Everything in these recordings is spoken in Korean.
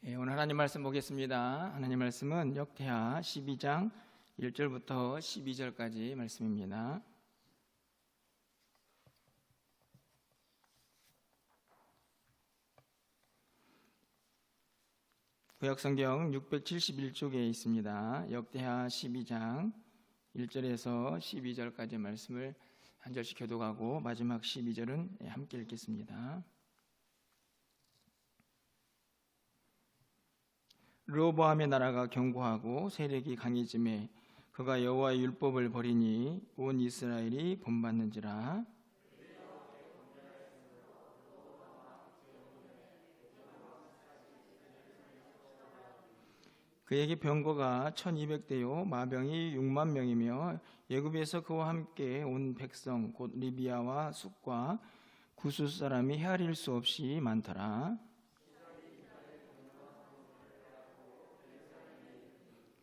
오늘 하나님 말씀 보겠습니다. 하나님 말씀은 역대하 12장 1절부터 12절까지 말씀입니다. 구약성경 671쪽에 있습니다. 역대하 12장 1절에서 12절까지 말씀을 한 절씩 교독하고 마지막 12절은 함께 읽겠습니다. 르호보암의 나라가 견고하고 세력이 강해짐에 그가 여호와의 율법을 버리니 온 이스라엘이 본받는지라. 그에게 병거가 1200대요 마병이 6만 명이며 애굽에서 그와 함께 온 백성 곧 리비아와 숫과 구스 사람이 헤아릴 수 없이 많더라.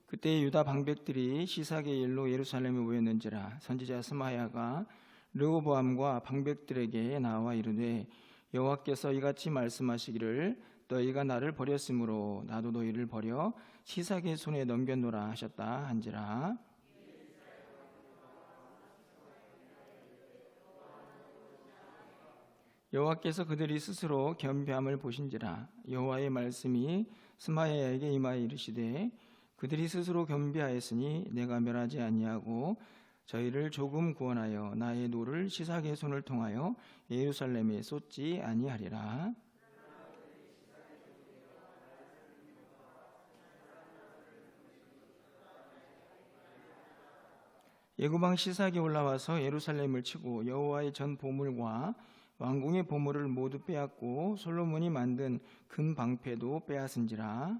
그때 유다 방백들이 시삭의 일로 예루살렘에 모였는지라. 선지자 스마야가 르호보암과 방백들에게 나와 이르되 여호와께서 이같이 말씀하시기를 너희가 나를 버렸으므로 나도 너희를 버려 시삭의 손에 넘겨노라 하셨다 한지라. 여호와께서 그들이 스스로 겸비함을 보신지라. 여호와의 말씀이 스마야에게 임하여 이르시되 그들이 스스로 겸비하였으니 내가 멸하지 아니하고 저희를 조금 구원하여 나의 노를 시삭의 손을 통하여 예루살렘에 쏟지 아니하리라. 예구방 시삭이 올라와서 예루살렘을 치고 여호와의 전 보물과 왕궁의 보물을 모두 빼앗고 솔로몬이 만든 금 방패도 빼앗은지라.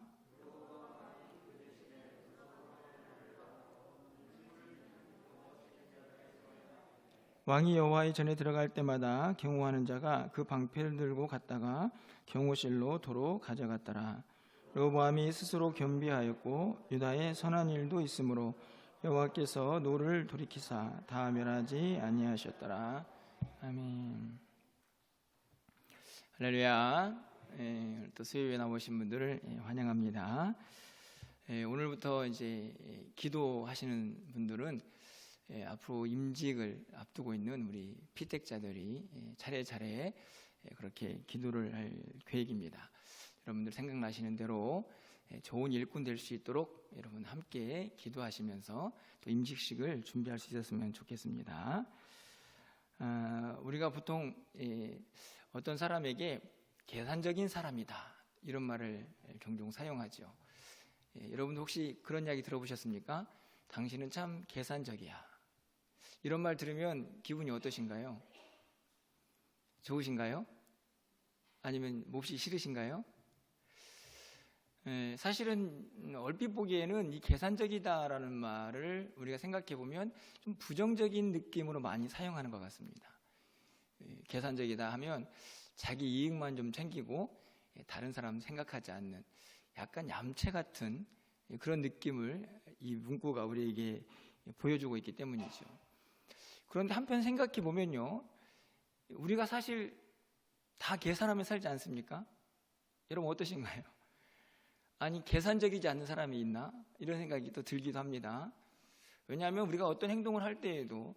왕이 여호와의 전에 들어갈 때마다 경호하는 자가 그 방패를 들고 갔다가 경호실로 도로 가져갔더라. 르호보암이 스스로 겸비하였고 유다에 선한 일도 있으므로 여호와께서 노를 돌이키사 다 멸하지 아니하셨더라. 아멘. 할렐루야. 또 수요일에 나오신 분들을 환영합니다. 오늘부터 이제 기도하시는 분들은 앞으로 임직을 앞두고 있는 우리 피택자들이 차례차례 그렇게 기도를 할 계획입니다. 여러분들 생각나시는 대로 좋은 일꾼 될 수 있도록 여러분 함께 기도하시면서 또 임직식을 준비할 수 있었으면 좋겠습니다. 우리가 보통 어떤 사람에게 계산적인 사람이다 이런 말을 종종 사용하죠. 여러분 혹시 그런 이야기 들어보셨습니까? 당신은 참 계산적이야. 이런 말 들으면 기분이 어떠신가요? 좋으신가요? 아니면 몹시 싫으신가요? 사실은 얼핏 보기에는 이 계산적이다라는 말을 우리가 생각해 보면 좀 부정적인 느낌으로 많이 사용하는 것 같습니다. 계산적이다 하면 자기 이익만 좀 챙기고 다른 사람 생각하지 않는 약간 얌체 같은 그런 느낌을 이 문구가 우리에게 보여주고 있기 때문이죠. 그런데 한편 생각해 보면요, 우리가 사실 다 계산하며 살지 않습니까? 여러분 어떠신가요? 아니 계산적이지 않는 사람이 있나? 이런 생각이 또 들기도 합니다. 왜냐하면 우리가 어떤 행동을 할 때에도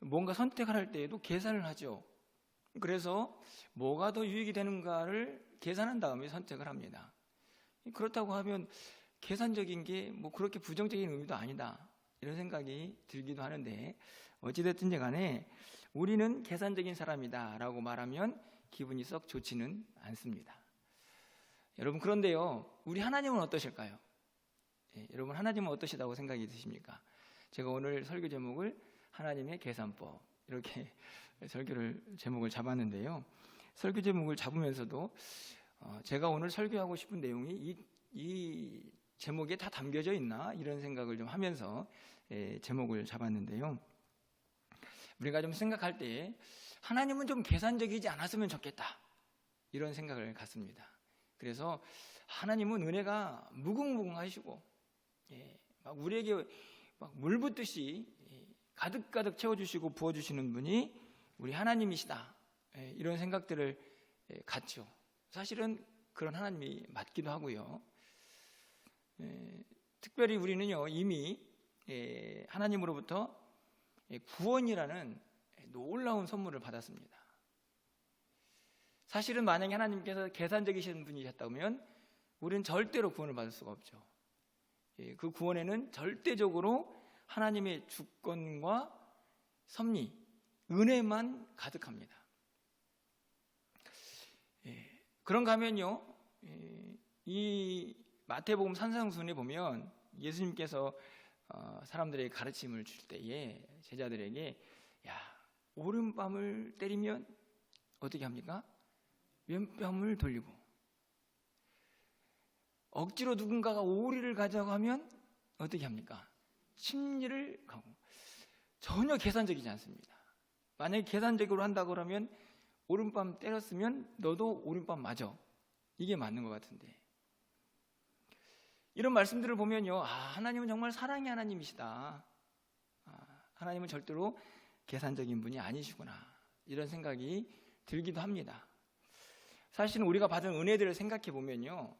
뭔가 선택을 할 때에도 계산을 하죠. 그래서 뭐가 더 유익이 되는가를 계산한 다음에 선택을 합니다. 그렇다고 하면 계산적인 게 뭐 그렇게 부정적인 의미도 아니다 이런 생각이 들기도 하는데 어찌됐든지 간에 우리는 계산적인 사람이다 라고 말하면 기분이 썩 좋지는 않습니다. 여러분 그런데요, 우리 하나님은 어떠실까요? 여러분 하나님은 어떠시다고 생각이 드십니까? 제가 오늘 설교 제목을 하나님의 계산법 이렇게 제목을 잡았는데요, 설교 제목을 잡으면서도 제가 오늘 설교하고 싶은 내용이 이 제목에 다 담겨져 있나 이런 생각을 좀 하면서 제목을 잡았는데요, 우리가 좀 생각할 때 하나님은 좀 계산적이지 않았으면 좋겠다 이런 생각을 갖습니다. 그래서 하나님은 은혜가 무궁무궁하시고 막 우리에게 막 물 붓듯이 가득가득 채워주시고 부어주시는 분이 우리 하나님이시다 이런 생각들을 갖죠. 사실은 그런 하나님이 맞기도 하고요. 특별히 우리는요 이미 하나님으로부터 구원이라는 놀라운 선물을 받았습니다. 사실은 만약에 하나님께서 계산적이신 분이셨다면 우리는 절대로 구원을 받을 수가 없죠. 그 구원에는 절대적으로 하나님의 주권과 섭리, 은혜만 가득합니다. 그런가 하면요, 이 마태복음 산상수훈에 보면 예수님께서 사람들에게 가르침을 줄 때에 제자들에게 야, 오른뺨을 때리면 어떻게 합니까? 왼뺨을 돌리고, 억지로 누군가가 오리를 가져가면 어떻게 합니까? 심리를 가고. 전혀 계산적이지 않습니다. 만약에 계산적으로 한다 그러면 오른밤 때렸으면 너도 오른밤 맞아. 이게 맞는 것 같은데, 이런 말씀들을 보면요, 하나님은 정말 사랑의 하나님이시다. 하나님은 절대로 계산적인 분이 아니시구나, 이런 생각이 들기도 합니다. 사실은 우리가 받은 은혜들을 생각해 보면요,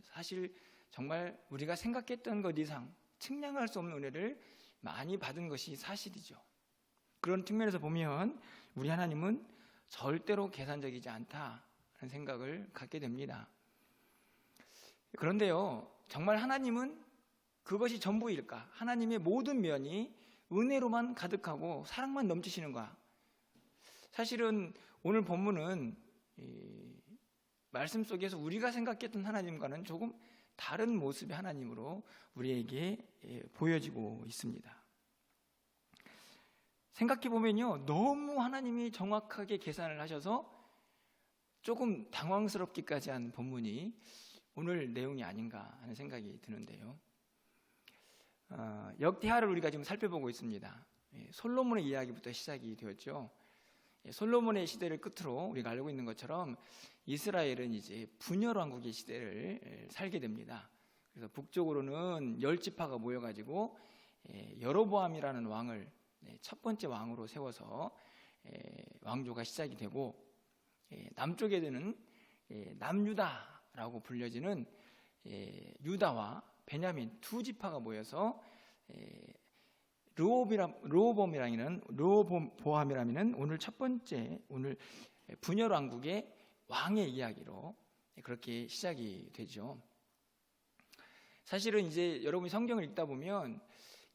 사실 정말 우리가 생각했던 것 이상 측량할 수 없는 은혜를 많이 받은 것이 사실이죠. 그런 측면에서 보면 우리 하나님은 절대로 계산적이지 않다는 생각을 갖게 됩니다. 그런데요, 정말 하나님은 그것이 전부일까? 하나님의 모든 면이 은혜로만 가득하고 사랑만 넘치시는가? 사실은 오늘 본문은 말씀 속에서 우리가 생각했던 하나님과는 조금 다른 모습의 하나님으로 우리에게 보여지고 있습니다. 생각해 보면요, 너무 하나님이 정확하게 계산을 하셔서 조금 당황스럽기까지 한 본문이 오늘 내용이 아닌가 하는 생각이 드는데요. 역대하를 우리가 지금 살펴보고 있습니다. 솔로몬의 이야기부터 시작이 되었죠. 솔로몬의 시대를 끝으로 우리가 알고 있는 것처럼 이스라엘은 이제 분열 왕국의 시대를 살게 됩니다. 그래서 북쪽으로는 10지파가 모여가지고 여로보암이라는 왕을 첫 번째 왕으로 세워서 왕조가 시작이 되고, 남쪽에는 남유다라고 불려지는 유다와 베냐민 두 지파가 모여서 르호보암이라는 오늘 첫 번째, 오늘 분열 왕국의 왕의 이야기로 그렇게 시작이 되죠. 사실은 이제 여러분이 성경을 읽다 보면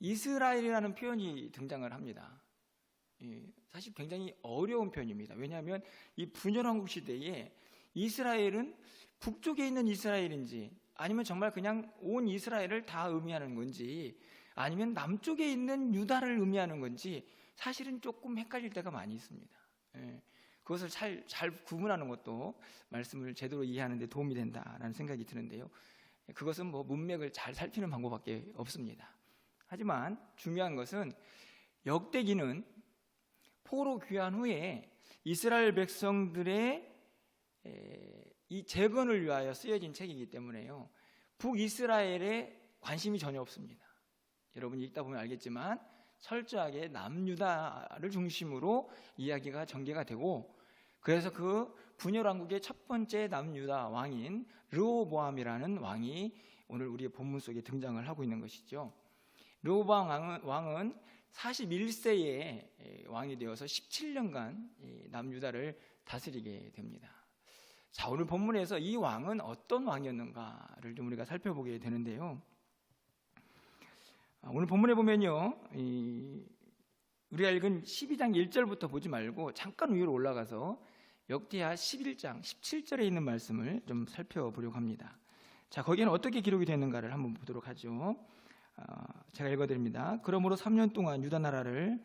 이스라엘이라는 표현이 등장을 합니다. 사실 굉장히 어려운 표현입니다. 왜냐하면 이 분열 왕국 시대에 이스라엘은 북쪽에 있는 이스라엘인지, 아니면 정말 그냥 온 이스라엘을 다 의미하는 건지, 아니면 남쪽에 있는 유다를 의미하는 건지 사실은 조금 헷갈릴 때가 많이 있습니다. 그것을 잘 구분하는 것도 말씀을 제대로 이해하는 데 도움이 된다라는 생각이 드는데요, 그것은 문맥을 잘 살피는 방법밖에 없습니다. 하지만 중요한 것은 역대기는 포로 귀환 후에 이스라엘 백성들의 이 재건을 위하여 쓰여진 책이기 때문에요, 북이스라엘에 관심이 전혀 없습니다. 여러분이 읽다 보면 알겠지만 철저하게 남유다를 중심으로 이야기가 전개가 되고, 그래서 그 분열 왕국의 첫 번째 남유다 왕인 르호보암이라는 왕이 오늘 우리의 본문 속에 등장을 하고 있는 것이죠. 르호보암 왕은 41세에 왕이 되어서 17년간 남유다를 다스리게 됩니다. 자, 오늘 본문에서 이 왕은 어떤 왕이었는가를 좀 우리가 살펴보게 되는데요, 오늘 본문에 보면요, 우리가 읽은 12장 1절부터 보지 말고 잠깐 위로 올라가서 역대하 11장 17절에 있는 말씀을 좀 살펴보려고 합니다. 자, 거기에는 어떻게 기록이 되는가를 한번 보도록 하죠. 제가 읽어드립니다. 그러므로 3년 동안 유다 나라를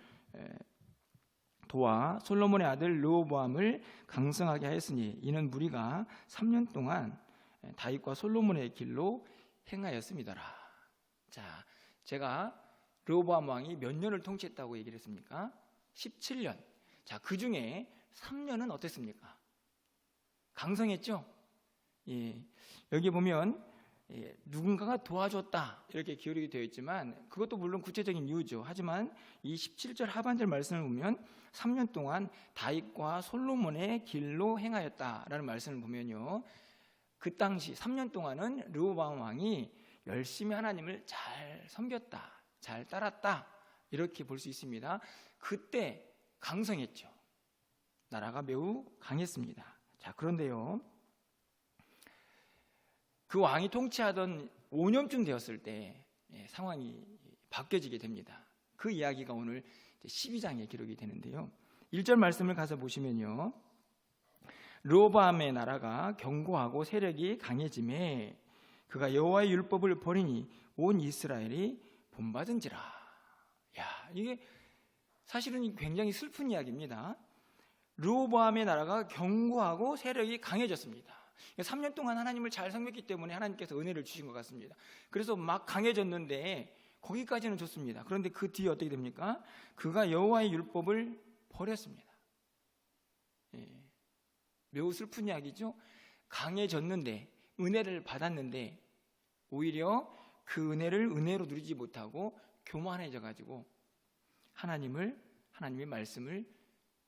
도와 솔로몬의 아들 르호보암을 강성하게 하였으니 이는 무리가 3년 동안 다윗과 솔로몬의 길로 행하였음이더라. 자, 제가 르호보암 왕이 몇 년을 통치했다고 얘기를 했습니까? 17년. 자, 그 중에 3년은 어땠습니까? 강성했죠? 여기 보면 누군가가 도와줬다 이렇게 기록이 되어 있지만 그것도 물론 구체적인 이유죠. 하지만 이 17절 하반절 말씀을 보면 3년 동안 다윗과 솔로몬의 길로 행하였다라는 말씀을 보면요, 그 당시 3년 동안은 르호보암 왕이 열심히 하나님을 잘 섬겼다, 잘 따랐다, 이렇게 볼 수 있습니다. 그때 강성했죠. 나라가 매우 강했습니다. 자, 그런데요, 그 왕이 통치하던 5년쯤 되었을 때 상황이 바뀌어지게 됩니다. 그 이야기가 오늘 12장에 기록이 되는데요, 1절 말씀을 가서 보시면요, 르호보암의 나라가 견고하고 세력이 강해짐에 그가 여호와의 율법을 버리니 온 이스라엘이 본받은지라. 야, 이게 사실은 굉장히 슬픈 이야기입니다. 르호보암의 나라가 견고하고 세력이 강해졌습니다. 3년 동안 하나님을 잘 섬겼기 때문에 하나님께서 은혜를 주신 것 같습니다. 그래서 막 강해졌는데 거기까지는 좋습니다. 그런데 그 뒤에 어떻게 됩니까? 그가 여호와의 율법을 버렸습니다. 매우 슬픈 이야기죠. 강해졌는데, 은혜를 받았는데 오히려 그 은혜를 은혜로 누리지 못하고 교만해져 가지고 하나님의 말씀을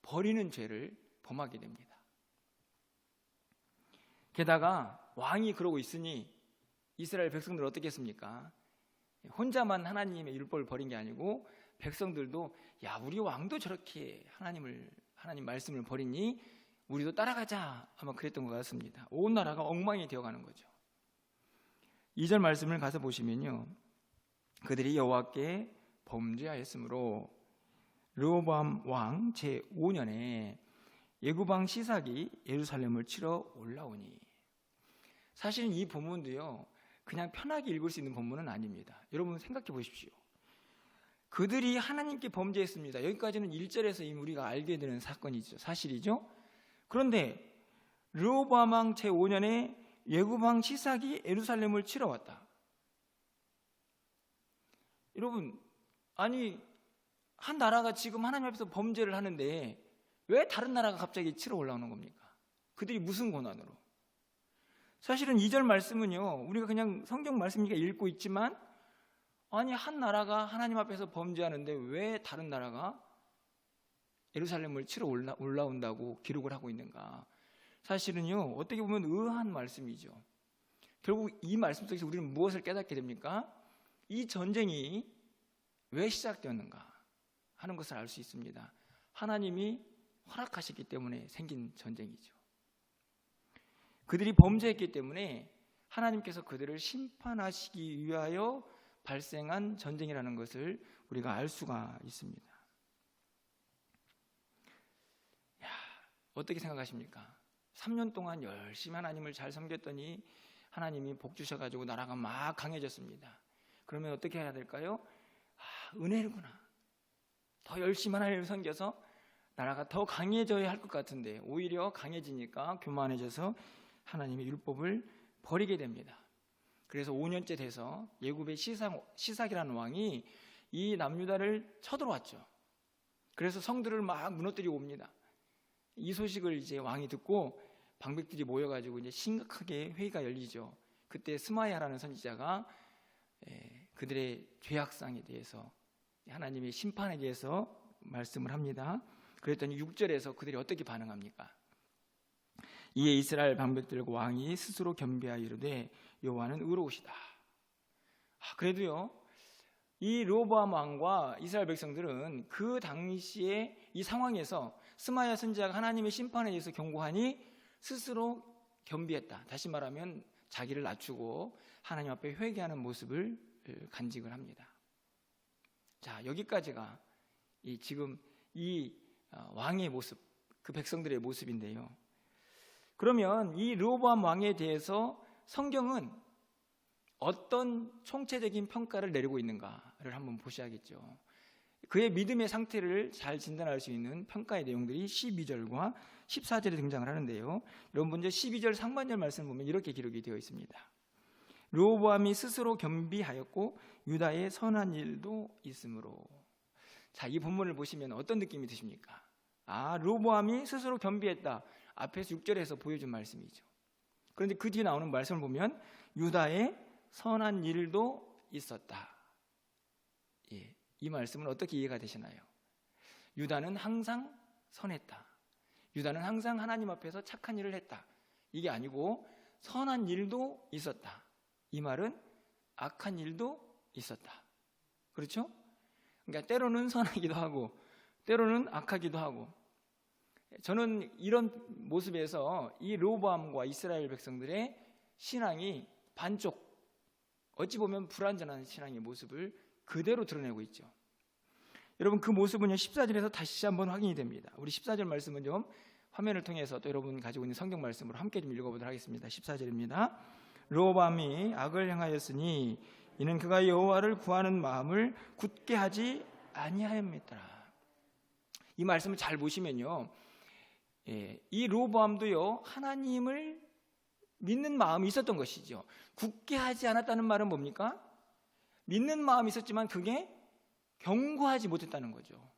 버리는 죄를 범하게 됩니다. 게다가 왕이 그러고 있으니 이스라엘 백성들 어떻게 했습니까? 혼자만 하나님의 율법을 버린 게 아니고 백성들도, 야, 우리 왕도 저렇게 하나님 말씀을 버리니 우리도 따라가자, 아마 그랬던 것 같습니다. 온 나라가 엉망이 되어가는 거죠. 2절 말씀을 가서 보시면요, 그들이 여호와께 범죄하였으므로 르호보암 왕 제5년에 예굽왕 시삭이 예루살렘을 치러 올라오니. 사실은 이 본문도요, 그냥 편하게 읽을 수 있는 본문은 아닙니다. 여러분 생각해 보십시오. 그들이 하나님께 범죄했습니다. 여기까지는 1절에서 이미 우리가 알게 되는 사건이죠, 사실이죠. 그런데 르호보암 왕 제5년에 예굽왕 시삭이 예루살렘을 치러 왔다. 여러분, 아니 한 나라가 지금 하나님 앞에서 범죄를 하는데 왜 다른 나라가 갑자기 치러 올라오는 겁니까? 그들이 무슨 권한으로? 사실은 2절 말씀은요, 우리가 그냥 성경 말씀이니까 읽고 있지만, 아니 한 나라가 하나님 앞에서 범죄하는데 왜 다른 나라가 예루살렘을 치러 올라온다고 기록을 하고 있는가? 사실은요, 어떻게 보면 의아한 말씀이죠. 결국 이 말씀 속에서 우리는 무엇을 깨닫게 됩니까? 이 전쟁이 왜 시작되었는가 하는 것을 알 수 있습니다. 하나님이 허락하셨기 때문에 생긴 전쟁이죠. 그들이 범죄했기 때문에 하나님께서 그들을 심판하시기 위하여 발생한 전쟁이라는 것을 우리가 알 수가 있습니다. 야, 어떻게 생각하십니까? 3년 동안 열심히 하나님을 잘 섬겼더니 하나님이 복 주셔가지고 나라가 막 강해졌습니다. 그러면 어떻게 해야 될까요? 은혜구나. 더 열심히 하나님을 섬겨서 나라가 더 강해져야 할 것 같은데 오히려 강해지니까 교만해져서 하나님의 율법을 버리게 됩니다. 그래서 5년째 돼서 예굽의 시삭이라는 왕이 이 남유다를 쳐들어왔죠. 그래서 성들을 막 무너뜨리고 옵니다. 이 소식을 이제 왕이 듣고 방백들이 모여가지고 이제 심각하게 회의가 열리죠. 그때 스마야라는 선지자가 그들의 죄악상에 대해서, 하나님의 심판에 대해서 말씀을 합니다. 그랬더니 6절에서 그들이 어떻게 반응합니까? 이에 이스라엘 방백들과 왕이 스스로 겸비하여 이르되 여호와는 의로우시다. 그래도요, 이 르호보암 왕과 이스라엘 백성들은 그 당시에 이 상황에서 스마야 선지자가 하나님의 심판에 대해서 경고하니 스스로 겸비했다. 다시 말하면 자기를 낮추고 하나님 앞에 회개하는 모습을 간직을 합니다. 자, 여기까지가 지금 이 왕의 모습, 그 백성들의 모습인데요. 그러면 이 르호보암 왕에 대해서 성경은 어떤 총체적인 평가를 내리고 있는가를 한번 보셔야겠죠. 그의 믿음의 상태를 잘 진단할 수 있는 평가의 내용들이 12절과 14절에 등장을 하는데요. 여러분 먼저 12절 상반절 말씀을 보면 이렇게 기록이 되어 있습니다. 르호보암이 스스로 겸비하였고 유다의 선한 일도 있으므로. 자, 이 본문을 보시면 어떤 느낌이 드십니까? 르호보암이 스스로 겸비했다. 앞에서 6절에서 보여준 말씀이죠. 그런데 그 뒤에 나오는 말씀을 보면 유다의 선한 일도 있었다. 이 말씀은 어떻게 이해가 되시나요? 유다는 항상 선했다. 유다는 항상 하나님 앞에서 착한 일을 했다. 이게 아니고 선한 일도 있었다. 이 말은 악한 일도 있었다. 그렇죠? 그러니까 때로는 선하기도 하고 때로는 악하기도 하고, 저는 이런 모습에서 이 르호보암과 이스라엘 백성들의 신앙이 반쪽, 어찌 보면 불완전한 신앙의 모습을 그대로 드러내고 있죠. 여러분, 그 모습은요 14절에서 다시 한번 확인이 됩니다. 우리 14절 말씀은 좀 화면을 통해서 또 여러분 가지고 있는 성경 말씀으로 함께 좀 읽어보도록 하겠습니다. 14절입니다. 르호보암이 악을 행하였으니 이는 그가 여호와를 구하는 마음을 굳게 하지 아니하였더라. 이 말씀을 잘 보시면요, 이 르호보암도요 하나님을 믿는 마음이 있었던 것이죠. 굳게 하지 않았다는 말은 뭡니까? 믿는 마음이 있었지만 그게 견고하지 못했다는 거죠.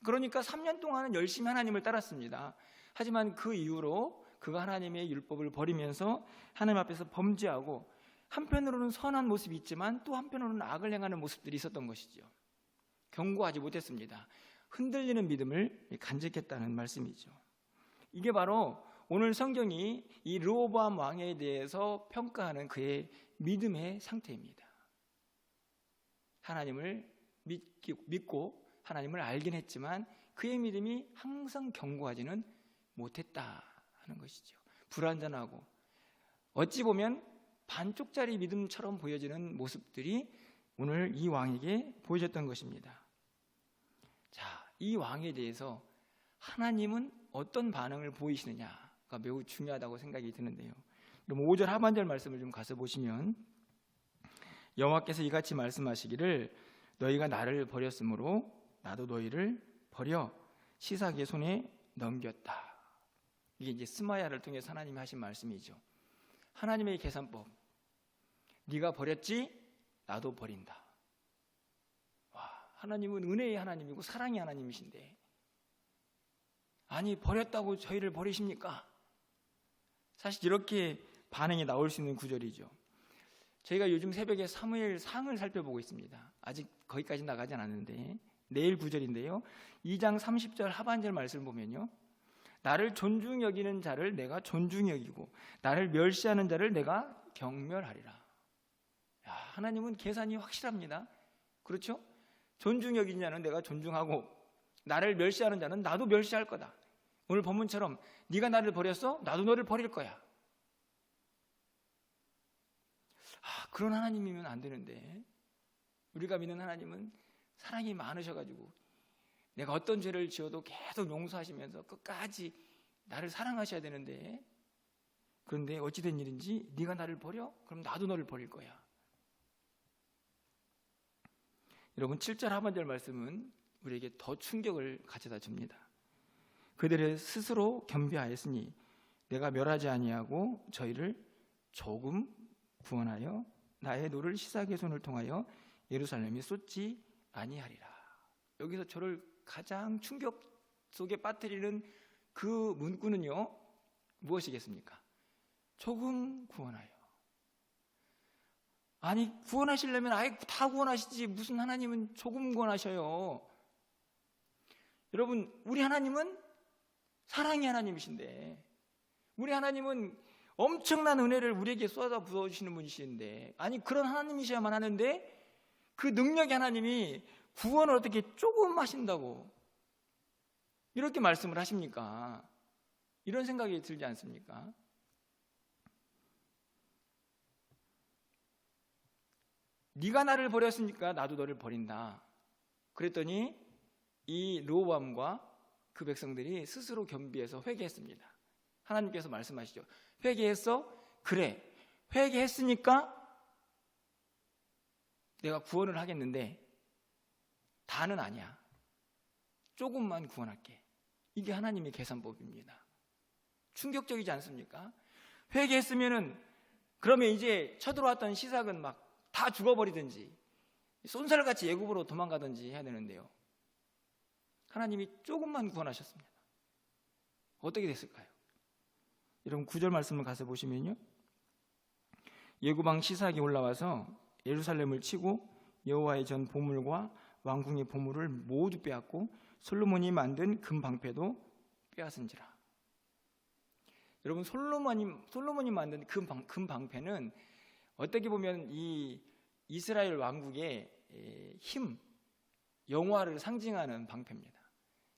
그러니까 3년 동안은 열심히 하나님을 따랐습니다. 하지만 그 이후로 그가 하나님의 율법을 버리면서 하나님 앞에서 범죄하고, 한편으로는 선한 모습이 있지만 또 한편으로는 악을 행하는 모습들이 있었던 것이죠. 견고하지 못했습니다. 흔들리는 믿음을 간직했다는 말씀이죠. 이게 바로 오늘 성경이 이 르호보암 왕에 대해서 평가하는 그의 믿음의 상태입니다. 하나님을 믿고 하나님을 알긴 했지만 그의 믿음이 항상 견고하지는 못했다 하는 것이죠. 불완전하고 어찌 보면 반쪽짜리 믿음처럼 보여지는 모습들이 오늘 이 왕에게 보여졌던 것입니다. 자, 이 왕에 대해서 하나님은 어떤 반응을 보이시느냐가 매우 중요하다고 생각이 드는데요. 그럼 5절 하반절 말씀을 좀 가서 보시면, 여호와께서 이같이 말씀하시기를 너희가 나를 버렸으므로 나도 너희를 버려 시삭의 손에 넘겼다. 이게 이제 스마야를 통해서 하나님이 하신 말씀이죠. 하나님의 계산법, 네가 버렸지 나도 버린다. 와, 하나님은 은혜의 하나님이고 사랑의 하나님이신데, 아니 버렸다고 저희를 버리십니까? 사실 이렇게 반응이 나올 수 있는 구절이죠. 저희가 요즘 새벽에 사무엘 상을 살펴보고 있습니다. 아직 거기까지 나가지 않았는데 내일 구절인데요, 2장 30절 하반절 말씀을 보면요, 나를 존중 여기는 자를 내가 존중 여기고 나를 멸시하는 자를 내가 경멸하리라. 야, 하나님은 계산이 확실합니다. 그렇죠? 존중 여기는 자는 내가 존중하고 나를 멸시하는 자는 나도 멸시할 거다. 오늘 본문처럼 네가 나를 버렸어? 나도 너를 버릴 거야. 그런 하나님이면 안 되는데, 우리가 믿는 하나님은 사랑이 많으셔가지고 내가 어떤 죄를 지어도 계속 용서하시면서 끝까지 나를 사랑하셔야 되는데, 그런데 어찌된 일인지 네가 나를 버려? 그럼 나도 너를 버릴 거야. 여러분, 7절 하반절 말씀은 우리에게 더 충격을 가져다 줍니다. 그들의 스스로 겸비하였으니 내가 멸하지 아니하고 저희를 조금 구원하여 나의 노를 시삭의 손을 통하여 예루살렘이 쏟지 아니하리라. 여기서 저를 가장 충격 속에 빠뜨리는 그 문구는요, 무엇이겠습니까? 조금 구원하여. 아니, 구원하시려면 아예 다 구원하시지 무슨 하나님은 조금 구원하셔요. 여러분, 우리 하나님은 사랑의 하나님이신데, 우리 하나님은 엄청난 은혜를 우리에게 쏟아 부어주시는 분이신데, 아니 그런 하나님이셔야만 하는데 그 능력의 하나님이 구원을 어떻게 조금 하신다고 이렇게 말씀을 하십니까? 이런 생각이 들지 않습니까? 네가 나를 버렸으니까 나도 너를 버린다. 그랬더니 이 르호보암과 그 백성들이 스스로 겸비해서 회개했습니다. 하나님께서 말씀하시죠. 회개했어? 그래, 회개했으니까 내가 구원을 하겠는데 다는 아니야. 조금만 구원할게. 이게 하나님의 계산법입니다. 충격적이지 않습니까? 회개했으면은 그러면 이제 쳐들어왔던 시삭은 막 다 죽어버리든지 쏜살같이 애굽으로 도망가든지 해야 되는데요, 하나님이 조금만 구원하셨습니다. 어떻게 됐을까요? 여러분, 9절 말씀을 가서 보시면요, 예굽왕 시삭이 올라와서 예루살렘을 치고 여호와의 전 보물과 왕궁의 보물을 모두 빼앗고 솔로몬이 만든 금 방패도 빼앗은지라. 여러분 솔로몬이 만든 금 방패는 어떻게 보면 이 이스라엘 왕국의 힘, 영화를 상징하는 방패입니다.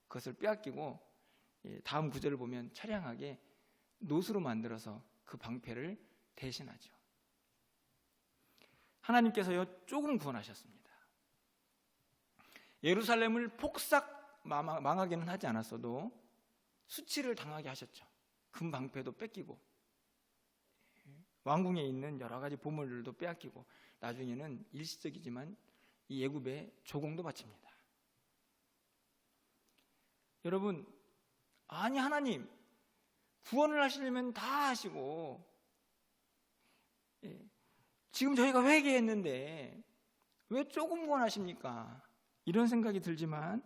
그것을 빼앗기고 다음 구절을 보면 처량하게 노수로 만들어서 그 방패를 대신하죠. 하나님께서요 조금 구원하셨습니다. 예루살렘을 폭삭 망하게는 하지 않았어도 수치를 당하게 하셨죠. 금 방패도 뺏기고 왕궁에 있는 여러 가지 보물들도 빼앗기고 나중에는 일시적이지만 이 애굽에 조공도 바칩니다. 여러분, 아니 하나님 구원을 하시려면 다 하시고 지금 저희가 회개했는데 왜 조금 구원하십니까? 이런 생각이 들지만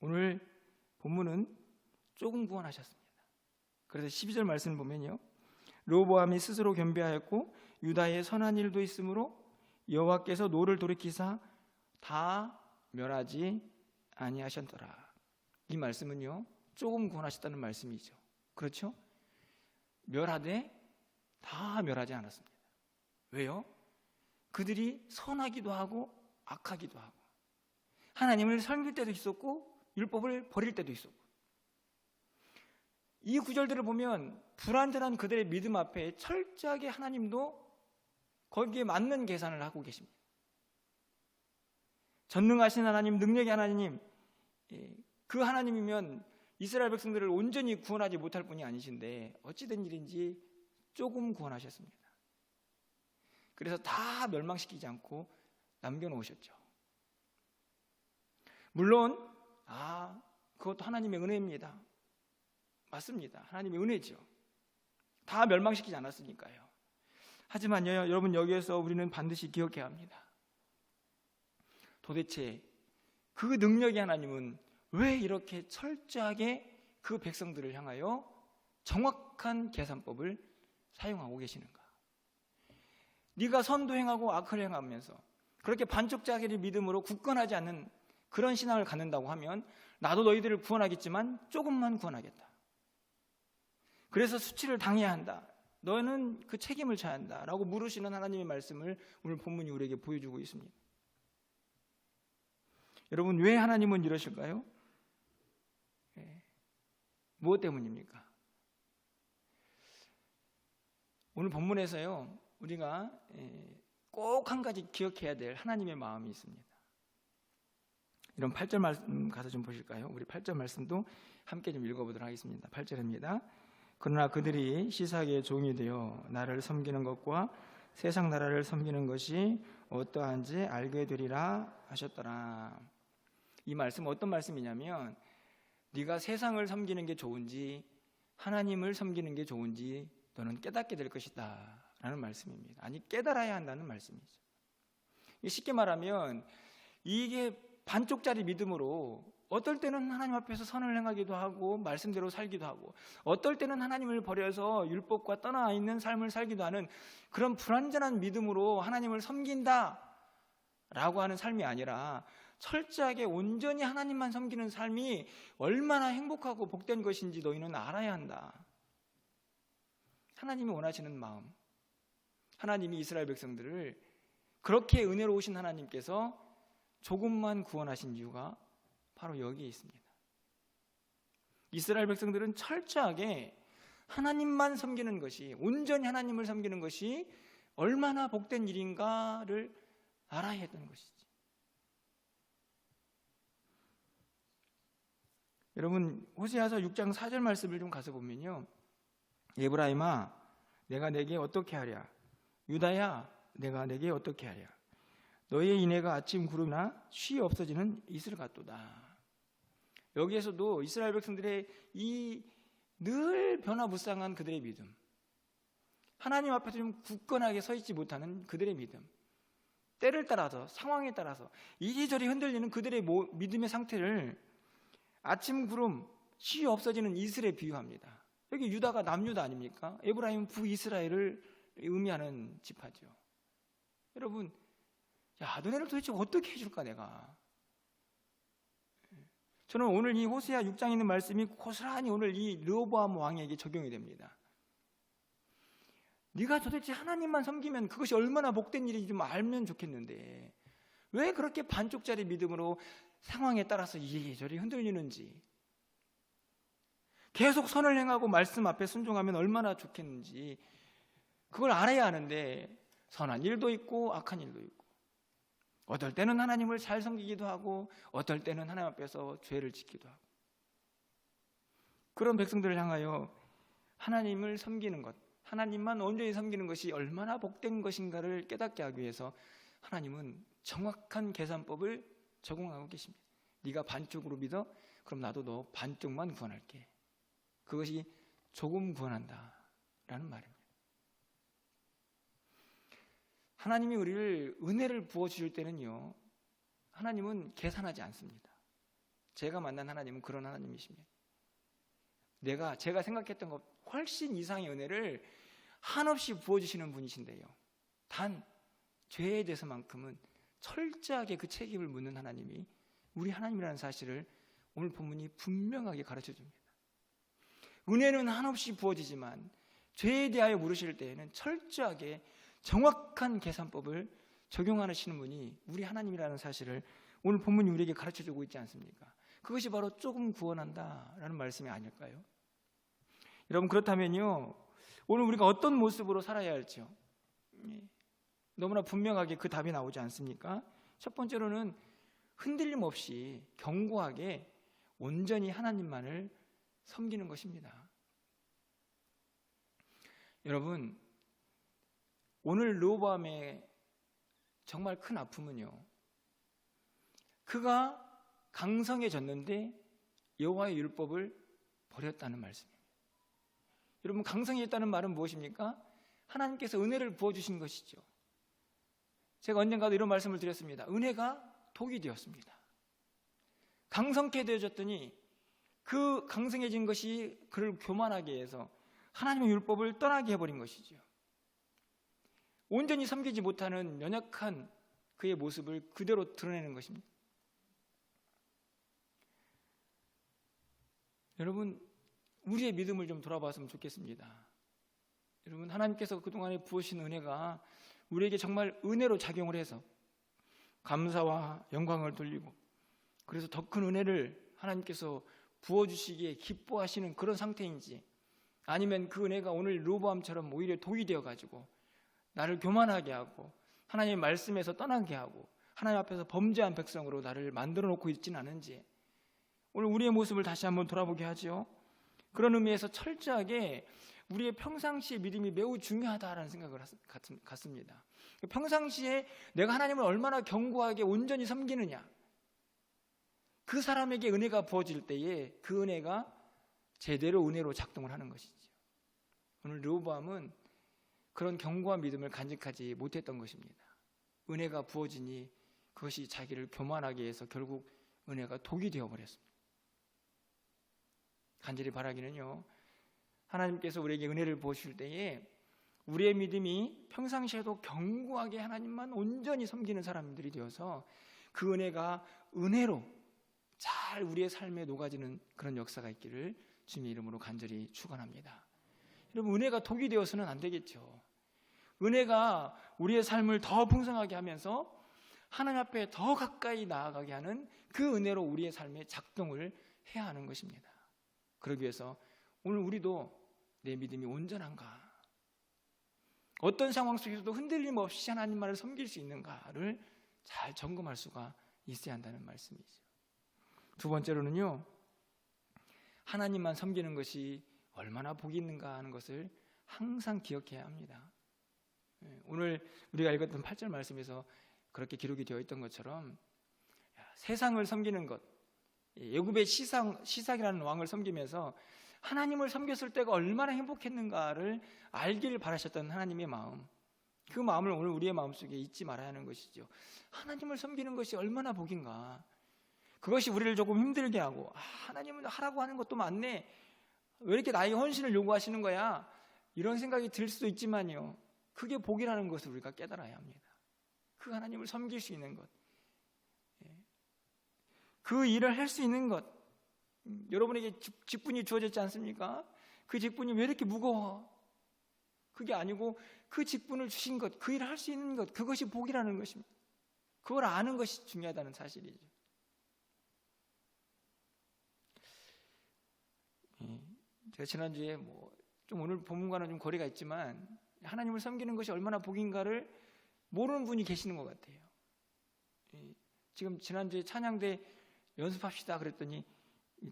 오늘 본문은 조금 구원하셨습니다. 그래서 12절 말씀을 보면요, 르호보암이 스스로 겸비하였고 유다에 선한 일도 있으므로 여호와께서 노를 돌이키사 다 멸하지 아니하셨더라. 이 말씀은요 조금 구원하셨다는 말씀이죠. 그렇죠? 멸하되 다 멸하지 않았습니다. 왜요? 그들이 선하기도 하고 악하기도 하고 하나님을 섬길 때도 있었고 율법을 버릴 때도 있었고, 이 구절들을 보면 불완전한 그들의 믿음 앞에 철저하게 하나님도 거기에 맞는 계산을 하고 계십니다. 전능하신 하나님, 능력의 하나님, 그 하나님이면 이스라엘 백성들을 온전히 구원하지 못할 분이 아니신데 어찌된 일인지 조금 구원하셨습니다. 그래서 다 멸망시키지 않고 남겨놓으셨죠. 물론 그것도 하나님의 은혜입니다. 맞습니다. 하나님의 은혜죠. 다 멸망시키지 않았으니까요. 하지만요, 여러분, 여기에서 우리는 반드시 기억해야 합니다. 도대체 그 능력의 하나님은 왜 이렇게 철저하게 그 백성들을 향하여 정확한 계산법을 사용하고 계시는가? 네가 선도 행하고 악을 행하면서 그렇게 반쪽짜리 믿음으로 굳건하지 않는 그런 신앙을 갖는다고 하면 나도 너희들을 구원하겠지만 조금만 구원하겠다. 그래서 수치를 당해야 한다. 너는 그 책임을 져야 한다 라고 물으시는 하나님의 말씀을 오늘 본문이 우리에게 보여주고 있습니다. 여러분, 왜 하나님은 이러실까요? 무엇 때문입니까? 오늘 본문에서요 우리가 꼭 한 가지 기억해야 될 하나님의 마음이 있습니다. 이런 8절 말씀 가서 좀 보실까요? 우리 8절 말씀도 함께 좀 읽어보도록 하겠습니다. 8절입니다. 그러나 그들이 시삭의 종이 되어 나를 섬기는 것과 세상 나라를 섬기는 것이 어떠한지 알게 되리라 하셨더라. 이 말씀은 어떤 말씀이냐면 네가 세상을 섬기는 게 좋은지 하나님을 섬기는 게 좋은지 너는 깨닫게 될 것이다 라는 말씀입니다. 아니, 깨달아야 한다는 말씀이죠. 쉽게 말하면 이게 반쪽짜리 믿음으로 어떨 때는 하나님 앞에서 선을 행하기도 하고 말씀대로 살기도 하고 어떨 때는 하나님을 버려서 율법과 떠나 있는 삶을 살기도 하는 그런 불완전한 믿음으로 하나님을 섬긴다 라고 하는 삶이 아니라 철저하게 온전히 하나님만 섬기는 삶이 얼마나 행복하고 복된 것인지 너희는 알아야 한다. 하나님이 원하시는 마음, 하나님이 이스라엘 백성들을 그렇게 은혜로우신 하나님께서 조금만 구원하신 이유가 바로 여기에 있습니다. 이스라엘 백성들은 철저하게 하나님만 섬기는 것이, 온전히 하나님을 섬기는 것이 얼마나 복된 일인가를 알아야 했던 것이지. 여러분, 호세아서 6장 4절 말씀을 좀 가서 보면요, 에브라임아 내가 내게 어떻게 하랴, 유다야 내가 내게 어떻게 하랴, 너희의 인애가 아침 구름이나 쉬 없어지는 이슬 같도다. 여기에서도 이스라엘 백성들의 이 늘 변화무쌍한 그들의 믿음, 하나님 앞에서 좀 굳건하게 서 있지 못하는 그들의 믿음, 때를 따라서 상황에 따라서 이리저리 흔들리는 그들의 믿음의 상태를 아침 구름, 쉬 없어지는 이슬에 비유합니다. 여기 유다가 남유다 아닙니까? 에브라임은 북이스라엘을 의미하는 지파죠. 여러분, 너네를 도대체 어떻게 해줄까 내가? 저는 오늘 이 호세아 6장에 있는 말씀이 고스란히 오늘 이 르호보암 왕에게 적용이 됩니다. 네가 도대체 하나님만 섬기면 그것이 얼마나 복된 일인지 좀 알면 좋겠는데 왜 그렇게 반쪽짜리 믿음으로 상황에 따라서 이리저리 흔들리는지, 계속 선을 행하고 말씀 앞에 순종하면 얼마나 좋겠는지 그걸 알아야 하는데, 선한 일도 있고 악한 일도 있고, 어떨 때는 하나님을 잘 섬기기도 하고 어떨 때는 하나님 앞에서 죄를 짓기도 하고, 그런 백성들을 향하여 하나님을 섬기는 것, 하나님만 온전히 섬기는 것이 얼마나 복된 것인가를 깨닫게 하기 위해서 하나님은 정확한 계산법을 적용하고 계십니다. 네가 반쪽으로 믿어? 그럼 나도 너 반쪽만 구원할게. 그것이 조금 구원한다 라는 말입니다. 하나님이 우리를 은혜를 부어주실 때는요, 하나님은 계산하지 않습니다. 제가 만난 하나님은 그런 하나님이십니다. 제가 생각했던 것 훨씬 이상의 은혜를 한없이 부어주시는 분이신데요, 단 죄에 대해서만큼은 철저하게 그 책임을 묻는 하나님이 우리 하나님이라는 사실을 오늘 본문이 분명하게 가르쳐 줍니다. 은혜는 한없이 부어지지만 죄에 대하여 물으실 때에는 철저하게 정확한 계산법을 적용하시는 분이 우리 하나님이라는 사실을 오늘 본문이 우리에게 가르쳐 주고 있지 않습니까? 그것이 바로 조금 구원한다라는 말씀이 아닐까요? 여러분, 그렇다면요, 오늘 우리가 어떤 모습으로 살아야 할지요? 너무나 분명하게 그 답이 나오지 않습니까? 첫 번째로는 흔들림 없이 견고하게 온전히 하나님만을 섬기는 것입니다. 여러분, 오늘 르호보암의 정말 큰 아픔은요, 그가 강성해졌는데 여호와의 율법을 버렸다는 말씀입니다. 여러분, 강성해졌다는 말은 무엇입니까? 하나님께서 은혜를 부어주신 것이죠. 제가 언젠가도 이런 말씀을 드렸습니다. 은혜가 독이 되었습니다. 강성케 되어졌더니 그 강성해진 것이 그를 교만하게 해서 하나님의 율법을 떠나게 해버린 것이죠. 온전히 섬기지 못하는 연약한 그의 모습을 그대로 드러내는 것입니다. 여러분, 우리의 믿음을 좀 돌아봤으면 좋겠습니다. 여러분, 하나님께서 그동안에 부으신 은혜가 우리에게 정말 은혜로 작용을 해서 감사와 영광을 돌리고, 그래서 더 큰 은혜를 하나님께서 부어주시기에 기뻐하시는 그런 상태인지, 아니면 그 은혜가 오늘 르호보암처럼 오히려 독이 되어가지고 나를 교만하게 하고 하나님의 말씀에서 떠나게 하고 하나님 앞에서 범죄한 백성으로 나를 만들어 놓고 있지는 않은지, 오늘 우리의 모습을 다시 한번 돌아보게 하죠. 그런 의미에서 철저하게 우리의 평상시의 믿음이 매우 중요하다라는 생각을 갖습니다. 평상시에 내가 하나님을 얼마나 견고하게 온전히 섬기느냐, 그 사람에게 은혜가 부어질 때에 그 은혜가 제대로 은혜로 작동을 하는 것이죠. 오늘 르호보암은 그런 견고한 믿음을 간직하지 못했던 것입니다. 은혜가 부어지니 그것이 자기를 교만하게 해서 결국 은혜가 독이 되어버렸습니다. 간절히 바라기는요, 하나님께서 우리에게 은혜를 부어주실 때에 우리의 믿음이 평상시에도 견고하게 하나님만 온전히 섬기는 사람들이 되어서 그 은혜가 은혜로 잘 우리의 삶에 녹아지는 그런 역사가 있기를 주님의 이름으로 간절히 축원합니다. 여러분, 은혜가 독이 되어서는 안 되겠죠. 은혜가 우리의 삶을 더 풍성하게 하면서 하나님 앞에 더 가까이 나아가게 하는 그 은혜로 우리의 삶에 작동을 해야 하는 것입니다. 그러기 위해서 오늘 우리도 내 믿음이 온전한가, 어떤 상황 속에서도 흔들림 없이 하나님만을 섬길 수 있는가를 잘 점검할 수가 있어야 한다는 말씀이죠. 두 번째로는요, 하나님만 섬기는 것이 얼마나 복이 있는가 하는 것을 항상 기억해야 합니다. 오늘 우리가 읽었던 8절 말씀에서 그렇게 기록이 되어 있던 것처럼 세상을 섬기는 것, 애굽의 시삭이라는 왕을 섬기면서 하나님을 섬겼을 때가 얼마나 행복했는가를 알기를 바라셨던 하나님의 마음, 그 마음을 오늘 우리의 마음속에 잊지 말아야 하는 것이죠. 하나님을 섬기는 것이 얼마나 복인가. 그것이 우리를 조금 힘들게 하고, 하나님은 하라고 하는 것도 많네, 왜 이렇게 나에게 헌신을 요구하시는 거야, 이런 생각이 들 수도 있지만요, 그게 복이라는 것을 우리가 깨달아야 합니다. 그 하나님을 섬길 수 있는 것, 그 일을 할 수 있는 것, 여러분에게 직분이 주어졌지 않습니까? 그 직분이 왜 이렇게 무거워? 그게 아니고 그 직분을 주신 것, 그 일을 할 수 있는 것, 그것이 복이라는 것입니다. 그걸 아는 것이 중요하다는 사실이죠. 제가 지난주에 좀 오늘 본문과는 좀 거리가 있지만 하나님을 섬기는 것이 얼마나 복인가를 모르는 분이 계시는 것 같아요. 지금 지난주에 찬양대 연습합시다 그랬더니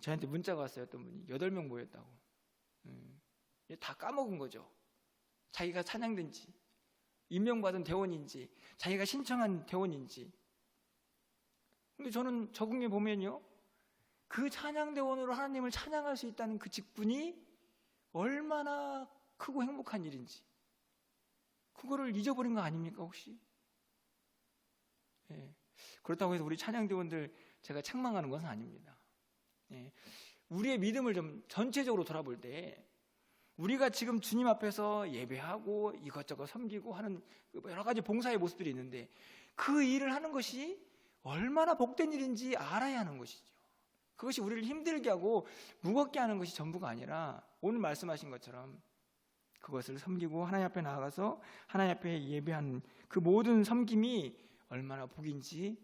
저한테 문자가 왔어요. 어떤 분이 8명 모였다고. 다 까먹은 거죠. 자기가 찬양된지, 임명받은 대원인지, 자기가 신청한 대원인지. 근데 저는 적응해 보면요, 그 찬양대원으로 하나님을 찬양할 수 있다는 그 직분이 얼마나 크고 행복한 일인지, 그거를 잊어버린 거 아닙니까 혹시? 그렇다고 해서 우리 찬양대원들 제가 책망하는 것은 아닙니다. 우리의 믿음을 좀 전체적으로 돌아볼 때 우리가 지금 주님 앞에서 예배하고 이것저것 섬기고 하는 여러 가지 봉사의 모습들이 있는데 그 일을 하는 것이 얼마나 복된 일인지 알아야 하는 것이죠. 그것이 우리를 힘들게 하고 무겁게 하는 것이 전부가 아니라 오늘 말씀하신 것처럼 그것을 섬기고 하나님 앞에 나아가서 하나님 앞에 예배하는 그 모든 섬김이 얼마나 복인지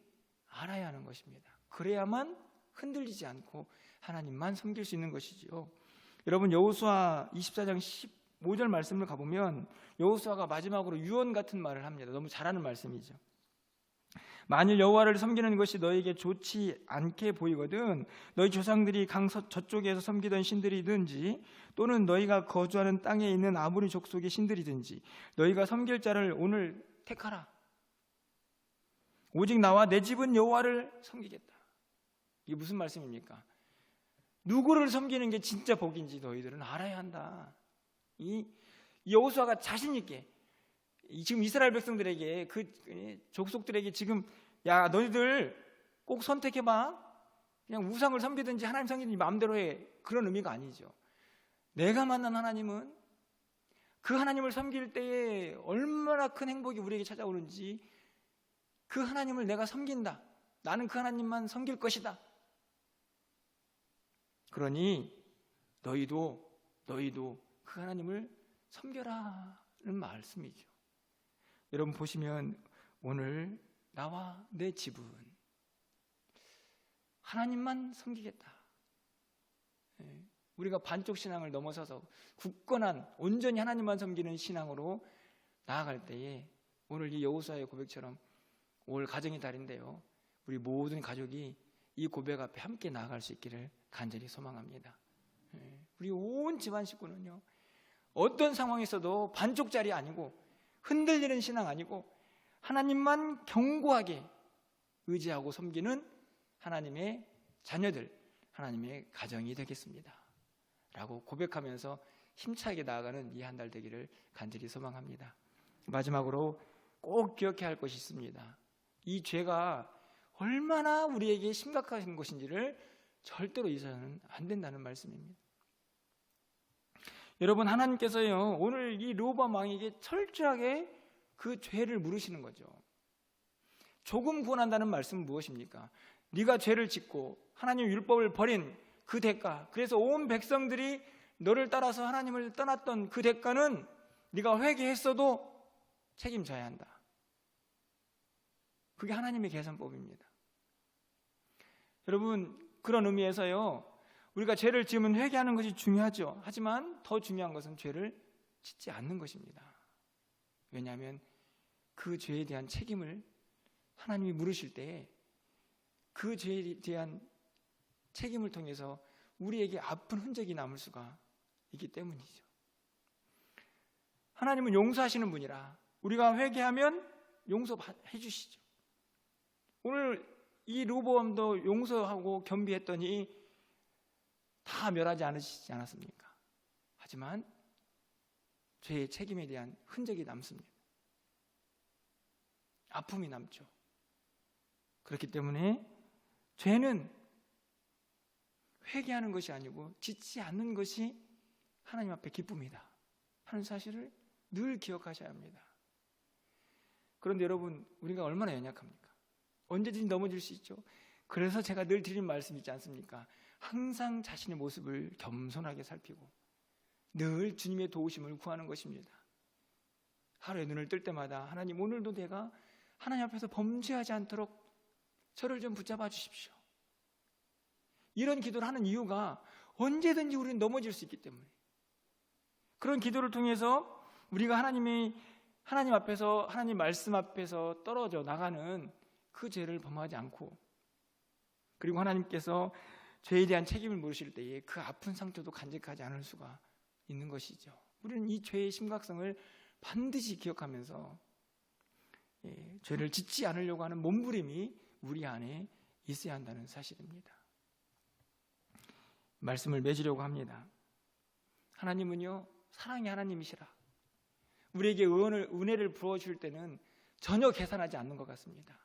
알아야 하는 것입니다. 그래야만 흔들리지 않고 하나님만 섬길 수 있는 것이지요. 여러분, 여호수아 24장 15절 말씀을 가보면 여호수아가 마지막으로 유언 같은 말을 합니다. 너무 잘하는 말씀이죠. 만일 여호와를 섬기는 것이 너에게 좋지 않게 보이거든 너희 조상들이 강 저쪽에서 섬기던 신들이든지 또는 너희가 거주하는 땅에 있는 아무리 족속의 신들이든지 너희가 섬길 자를 오늘 택하라. 오직 나와 내 집은 여호와를 섬기겠다. 이게 무슨 말씀입니까? 누구를 섬기는 게 진짜 복인지 너희들은 알아야 한다. 이 여호수아가 자신 있게 지금 이스라엘 백성들에게 그 족속들에게 지금 야 너희들 꼭 선택해봐. 그냥 우상을 섬기든지 하나님 섬기든지 마음대로 해. 그런 의미가 아니죠. 내가 만난 하나님은 그 하나님을 섬길 때에 얼마나 큰 행복이 우리에게 찾아오는지 그 하나님을 내가 섬긴다. 나는 그 하나님만 섬길 것이다. 그러니 너희도 그 하나님을 섬겨라는 말씀이죠. 여러분 보시면 오늘 나와 내 집은 하나님만 섬기겠다. 우리가 반쪽 신앙을 넘어서서 굳건한 온전히 하나님만 섬기는 신앙으로 나아갈 때에 오늘 이 여호수아의 고백처럼 올 가정의 달인데요, 우리 모든 가족이 이 고백 앞에 함께 나아갈 수 있기를 간절히 소망합니다. 우리 온 집안 식구는요, 어떤 상황에서도 반쪽짜리 아니고 흔들리는 신앙 아니고 하나님만 견고하게 의지하고 섬기는 하나님의 자녀들, 하나님의 가정이 되겠습니다 라고 고백하면서 힘차게 나아가는 이 한 달 되기를 간절히 소망합니다. 마지막으로 꼭 기억해야 할 것이 있습니다. 이 죄가 얼마나 우리에게 심각한 것인지를 절대로 잊어서는 안 된다는 말씀입니다. 여러분, 하나님께서요 오늘 이 르호보암 왕에게 철저하게 그 죄를 물으시는 거죠. 조금 구원한다는 말씀은 무엇입니까? 네가 죄를 짓고 하나님 율법을 버린 그 대가, 그래서 온 백성들이 너를 따라서 하나님을 떠났던 그 대가는 네가 회개했어도 책임져야 한다. 그게 하나님의 계산법입니다. 여러분, 그런 의미에서요 우리가 죄를 지으면 회개하는 것이 중요하죠. 하지만 더 중요한 것은 죄를 짓지 않는 것입니다. 왜냐하면 그 죄에 대한 책임을 하나님이 물으실 때 그 죄에 대한 책임을 통해서 우리에게 아픈 흔적이 남을 수가 있기 때문이죠. 하나님은 용서하시는 분이라 우리가 회개하면 용서해 주시죠. 오늘 이 르호보암도 용서하고 겸비했더니 다 멸하지 않으시지 않았습니까? 하지만 죄의 책임에 대한 흔적이 남습니다. 아픔이 남죠. 그렇기 때문에 죄는 회개하는 것이 아니고 짓지 않는 것이 하나님 앞에 기쁨이다 하는 사실을 늘 기억하셔야 합니다. 그런데 여러분, 우리가 얼마나 연약합니까? 언제든지 넘어질 수 있죠. 그래서 제가 늘 드리는 말씀 있지 않습니까? 항상 자신의 모습을 겸손하게 살피고 늘 주님의 도우심을 구하는 것입니다. 하루에 눈을 뜰 때마다 하나님, 오늘도 내가 하나님 앞에서 범죄하지 않도록 저를 좀 붙잡아 주십시오. 이런 기도를 하는 이유가 언제든지 우리는 넘어질 수 있기 때문에, 그런 기도를 통해서 우리가 하나님 앞에서, 하나님 말씀 앞에서 떨어져 나가는 그 죄를 범하지 않고, 그리고 하나님께서 죄에 대한 책임을 물으실 때에 그 아픈 상처도 간직하지 않을 수가 있는 것이죠. 우리는 이 죄의 심각성을 반드시 기억하면서 죄를 짓지 않으려고 하는 몸부림이 우리 안에 있어야 한다는 사실입니다. 말씀을 맺으려고 합니다. 하나님은요, 사랑의 하나님이시라. 우리에게 은혜를 부어줄 때는 전혀 계산하지 않는 것 같습니다.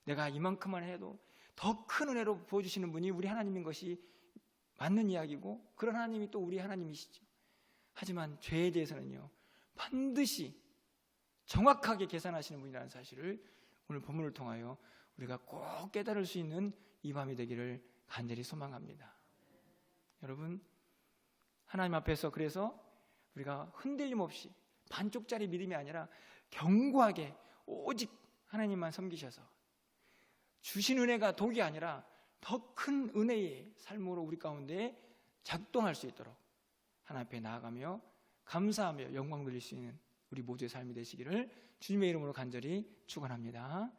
내가 이만큼만 해도 더 큰 은혜로 부어주시는 분이 우리 하나님인 것이 맞는 이야기고, 그런 하나님이 또 우리 하나님이시죠. 하지만 죄에 대해서는요, 반드시 정확하게 계산하시는 분이라는 사실을 오늘 본문을 통하여 우리가 꼭 깨달을 수 있는 이 밤이 되기를 간절히 소망합니다. 여러분, 하나님 앞에서 그래서 우리가 흔들림 없이 반쪽짜리 믿음이 아니라 견고하게 오직 하나님만 섬기셔서 주신 은혜가 독이 아니라 더 큰 은혜의 삶으로 우리 가운데 작동할 수 있도록 하나님 앞에 나아가며 감사하며 영광 돌릴 수 있는 우리 모두의 삶이 되시기를 주님의 이름으로 간절히 축원합니다.